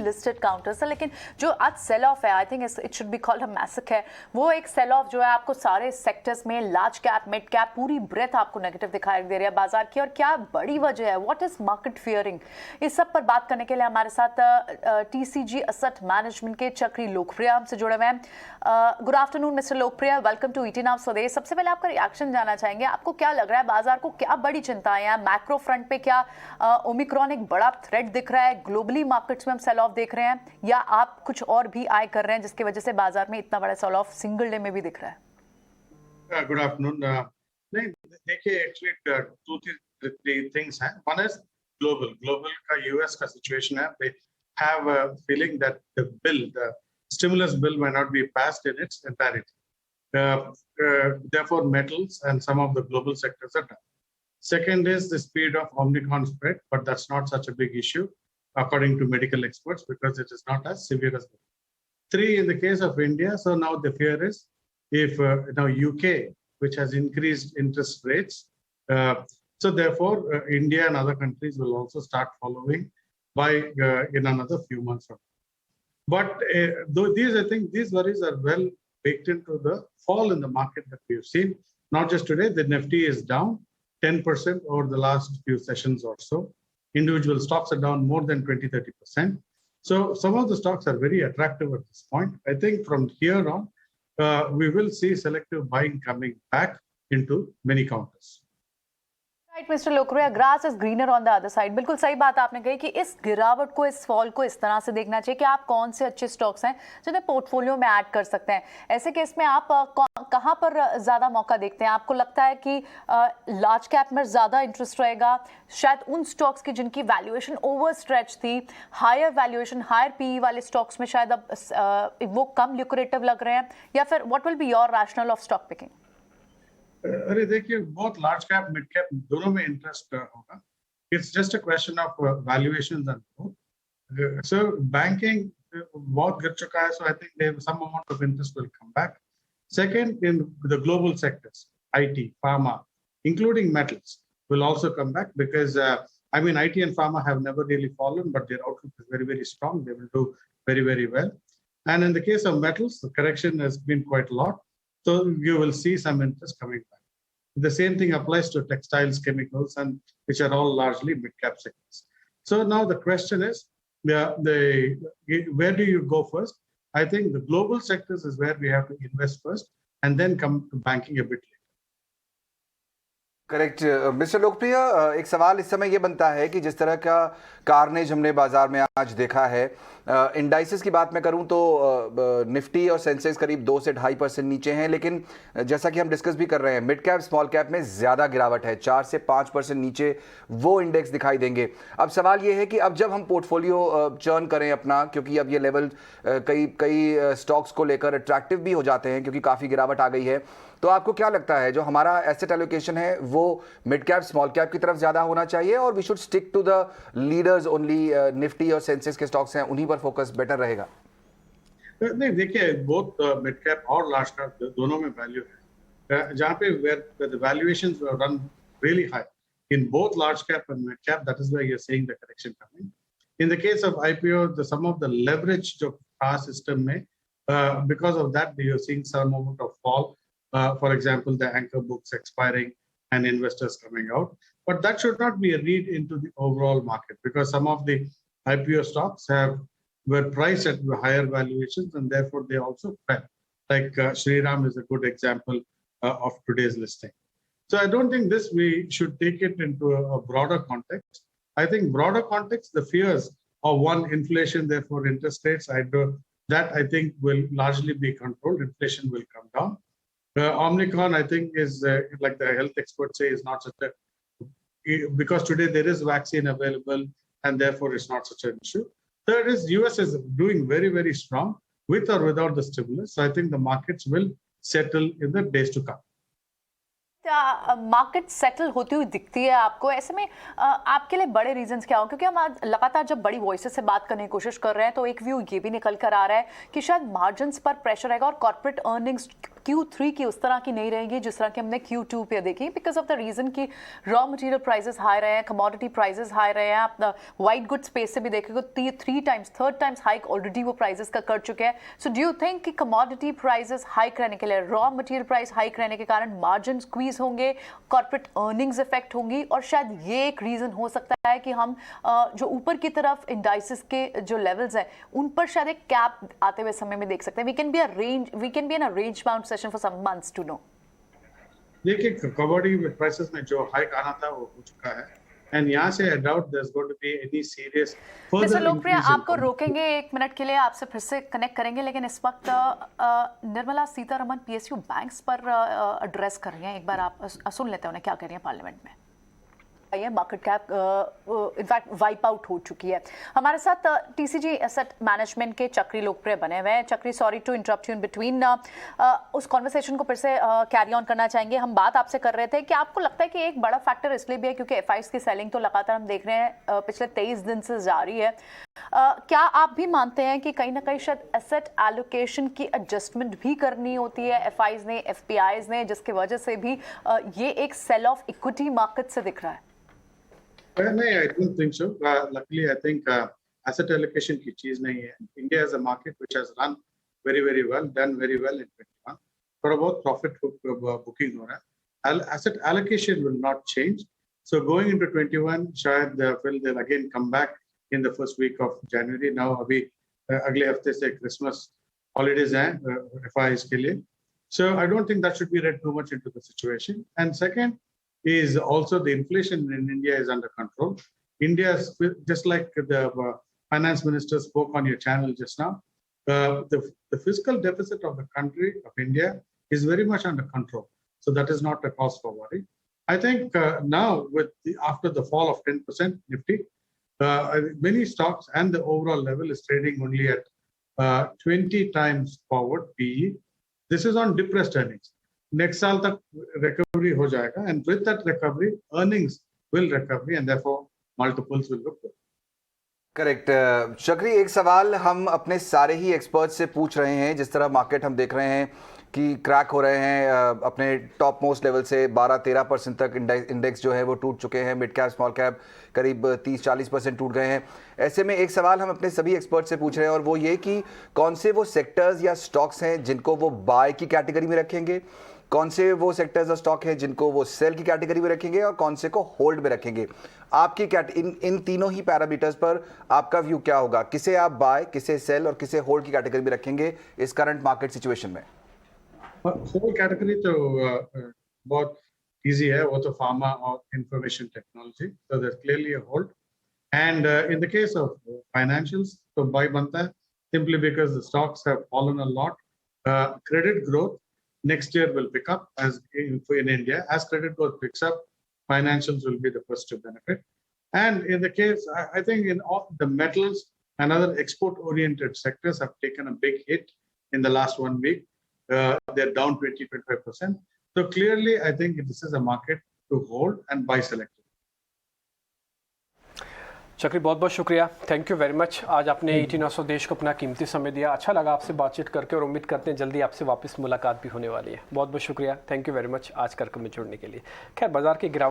Listed counters है, लेकिन जो आज सेल ऑफ है, I think it should be called a massacre है, वो एक सेल ऑफ जो है आपको सारे सेक्टर्स में लार्ज कैप, मिड कैप, पूरी ब्रेथ आपको नेगेटिव दिखाई दे रही है बाजार की। और क्या बड़ी वजह है, व्हाट इज मार्केट फियरिंग, इस सब पर बात करने के लिए हमारे साथ टीसीजी असेट मैनेजमेंट के चक्री लोकप्रिया हमसे जुड़े हुए हैं। Good afternoon mister Lokpriya, welcome to ET Now Swadesh. सबसे पहले आपका रिएक्शन जानना चाहेंगे, आपको क्या लग रहा है बाजार को क्या बड़ी चिंताएं हैं मैक्रो फ्रंट पे? क्या ओमिक्रॉन एक बड़ा थ्रेट दिख रहा है, ग्लोबली मार्केट्स में हम सेल ऑफ देख रहे हैं, या आप कुछ और भी आय कर रहे हैं जिसकी वजह से बाजार में इतना बड़ा सेल ऑफ सिंगल डे में भी दिख रहा है? Good afternoon. नहीं देखिए, एक्चुअली टू थिंग्स हैं। वन इज ग्लोबल का यूएस का सिचुएशन है। They have a feeling that the stimulus bill may not be passed in its entirety. Therefore, metals and some of the global sectors are down. Second is the speed of Omicron spread, but that's not such a big issue, according to medical experts, because it is not as severe as that. Three, in the case of India, so now the fear is if now UK, which has increased interest rates, so therefore India and other countries will also start following by in another few months from now. But though these, I think these worries are well baked into the fall in the market that we have seen. Not just today, the Nifty is down 10% over the last few sessions or so. Individual stocks are down more than 20-30%. So some of the stocks are very attractive at this point. I think from here on, we will see selective buying coming back into many counters. Right mister Lokpriya, grass is greener on the other side. बिल्कुल सही बात आपने कही कि इस गिरावट को, इस फॉल को इस तरह से देखना चाहिए कि आप कौन से अच्छे स्टॉक्स हैं जिन्हें पोर्टफोलियो में ऐड कर सकते हैं। ऐसे केस में आप कहां पर ज्यादा मौका देखते हैं? आपको लगता है कि लार्ज कैप में ज्यादा इंटरेस्ट रहेगा, शायद उन स्टॉक्स की जिनकी वैल्यूएशन ओवर स्ट्रेच थी, हायर वैल्यूएशन, हायर पीई वाले स्टॉक्स में शायद अब वो कम ल्यूक्रेटिव लग रहे हैं, या फिर what will be your rational of stock picking? अरे देखिए, बहुत लार्ज कैप मिड कैप दोनों में इंटरेस्ट होगा। It's just a question of valuations and growth. So banking बहुत गिर चुका है, so I think there some amount of interest will come back. Second, in the global sectors, IT, pharma, including metals, will also come back because I mean IT and pharma have never really fallen, but their outlook is very, very strong. They will do very, very well. And in the case of metals, the correction has been quite a lot. So you will see some interest coming back. The same thing applies to textiles, chemicals, and which are all largely mid-cap sectors. So now the question is, where do you go first? I think the global sectors is where we have to invest first, and then come to banking a bit later. Correct mister लोकप्रिय, एक सवाल इस समय ये बनता है कि जिस तरह का कार्नेज हमने बाजार में आज देखा है, इंडाइसेस की बात मैं करूं तो निफ्टी और सेंसेक्स करीब 2 से 2.5% नीचे हैं, लेकिन जैसा कि हम डिस्कस भी कर रहे हैं, मिड कैप स्मॉल कैप में ज़्यादा गिरावट है, 4 से 5% नीचे वो इंडेक्स दिखाई देंगे। अब सवाल ये है कि अब जब हम पोर्टफोलियो चर्न करें अपना, क्योंकि अब ये लेवल कई स्टॉक्स को लेकर अट्रैक्टिव भी हो जाते हैं क्योंकि काफ़ी गिरावट आ गई है, तो आपको क्या लगता है जो हमारा एसेट एलोकेशन है वो मिड कैप स्मॉल कैप की तरफ ज्यादा होना चाहिए, और we should stick to the leaders only, Nifty और सेंसेक्स के स्टॉक्स हैं उन्हीं पर फोकस बेटर रहेगा? नहीं देखिए, बोथ मिड कैप और लार्ज कैप दोनों में वैल्यू है। जहाँ पे where the valuations were run really high in both large cap and mid cap, that is why you're seeing the correction coming. In the case of IPO, some of the leverage जो था system में, because of that you're seeing some amount of fall. For example, the anchor books expiring and investors coming out. But that should not be a read into the overall market, because some of the IPO stocks were priced at higher valuations and therefore they also fell. Like Shriram is a good example of today's listing. So I don't think we should take it into a broader context. I think broader context, the fears of one, inflation, therefore interest rates, that I think will largely be controlled. Inflation will come down. Omicron, I think, is like the health experts say, is not such a, because today there is vaccine available and therefore it's not such an issue. Third is US is doing very, very strong with or without the stimulus. So I think the markets will settle in the days to come. Market settle होती हुई दिखती है आपको? ऐसे में आपके लिए बड़े रीजंस क्या हो? क्योंकि हम आज लगातार जब बड़ी वॉइसेस से बात करने की कोशिश कर रहे हैं तो एक व्यू ये भी निकल कर आ रहा है कि शायद मार्जिन्स पर प्रेशर आएगा और कॉर्पोरेट अर्निंग्स Q3 की उस तरह की नहीं रहेगी जिस तरह की हमने Q2 पे देखी, बिकॉज ऑफ द रीजन कि रॉ मटेरियल प्राइसेस हाई रहे हैं, कमोडिटी प्राइसेस हाई रहे हैं। आप वाइट गुड स्पेस से भी देखेंगे 3 टाइम्स हाइक ऑलरेडी वो प्राइसेस का कर चुके हैं। सो डू यू थिंक कि कमोडिटी प्राइसेस हाइक रहने के लिए, रॉ मटेरियल प्राइस हाइक रहने के कारण मार्जिन स्क्वीज होंगे, कॉर्पोरेट अर्निंग्स इफेक्ट होंगी, और शायद ये एक रीजन हो सकता है कि हम जो ऊपर की तरफ इंडाइसिस के जो लेवल्स हैं उन पर शायद एक कैप आते हुए समय में देख सकते हैं? We can be in a range bound session for some months to know. देखिए, कमोडिटी प्राइसेस में जो हाइक आना था वो हो चुका है, एंड यहाँ से I doubt there is going to be any serious mister further लोकप्रिय, इंक्रीज इन आपको रोकेंगे 1 मिनट के लिए, आपसे फिर से कनेक्ट करेंगे, लेकिन इस वक्त निर्मला सीतारमण पीएसयू बैंक्स पर एड्रेस कर रही हैं। एक बार आप सुन लेते हैं उन्हें क्या कह रही हैं पार्लियामेंट में। ये market cap in fact wipe out हो चुकी है। हमारे साथ टीसीजी एसेट मैनेजमेंट के चक्री लोकप्रिय बने हुए हैं। Chakri, sorry to interrupt you in between, उस कॉन्वर्सेशन को फिर से कैरी ऑन करना चाहेंगे। हम बात आपसे कर रहे थे कि आपको लगता है कि एक बड़ा फैक्टर इसलिए भी है क्योंकि एफआईज की सेलिंग तो लगातार हम देख रहे हैं पिछले 23 दिन से जारी है। क्या आप भी मानते हैं कि कहीं ना कहीं शायद एसेट एलोकेशन की एडजस्टमेंट भी करनी होती है एफआईज ने, एफपीआईज ने, जिसकी वजह से भी ये एक सेल ऑफ इक्विटी मार्केट से दिख रहा है? नहीं, I don't think so. Luckily, I think asset allocation की चीज नहीं है. India is a market which has run very, very well, done very well in 21. थोड़ा बहुत profit booking हो रहा है. Asset allocation will not change. So going into 21, शायद they'll again come back in the first week of January. Now अभी अगले हफ्ते से Christmas holidays हैं FIs के लिए. So I don't think that should be read too much into the situation. And second is also the inflation in India is under control. India is just like the finance minister spoke on your channel just now. The fiscal deficit of the country of India is very much under control. So that is not a cause for worry. I think now after the fall of 10% Nifty, many stocks and the overall level is trading only at 20 times forward PE. This is on depressed earnings. Next साल तक recovery हो जाएगा, and with that recovery, earnings will recover, and therefore multiples will look good. Correct. चक्री, एक सवाल हम अपने सारे ही एक्सपर्ट से पूछ रहे हैं। जिस तरह मार्केट हम देख रहे हैं कि क्रैक हो रहे हैं अपने टॉप मोस्ट लेवल से 12-13% तक इंडेक्स जो है वो टूट चुके हैं। मिड कैप स्मॉल कैप करीब 30-40% टूट गए हैं। ऐसे में एक सवाल हम अपने सभी एक्सपर्ट से पूछ रहे हैं, और वो ये कि कौन से वो सेक्टर्स या स्टॉक्स हैं जिनको वो बाय की कैटेगरी में रखेंगे, कौन से वो सेक्टर्स और स्टॉक हैं जिनको वो सेल की कैटेगरी में रखेंगे, और कौन से को होल्ड में रखेंगे। आपकी इन तीनों ही पैरामीटर्स पर आपका व्यू क्या होगा? किसे आप बाय, किसे सेल और किसे होल्ड की कैटेगरी में रखेंगे इस करंट मार्केट सिचुएशन में? होल्ड कैटेगरी तो बहुत इजी है, वो तो फार्मा और information technology, so there's clearly a hold. And in the case of financials, तो बाय बनता है simply because the stocks have fallen a lot. Credit growth next year will pick up as in India. As credit growth picks up, financials will be the first to benefit. And in the case, I think in all the metals and other export-oriented sectors have taken a big hit in the last 1 week. They're down 20-25%. So clearly, I think this is a market to hold and buy selectively. चक्री, बहुत बहुत शुक्रिया, thank you very much. आज आपने 18 देश को अपना कीमती समय दिया। अच्छा लगा आपसे बातचीत करके, और उम्मीद करते हैं जल्दी आपसे वापस मुलाकात भी होने वाली है। बहुत बहुत शुक्रिया, थैंक यू वेरी मच आज कार्यक्रम में जुड़ने के लिए। खैर, बाजार की गिरावट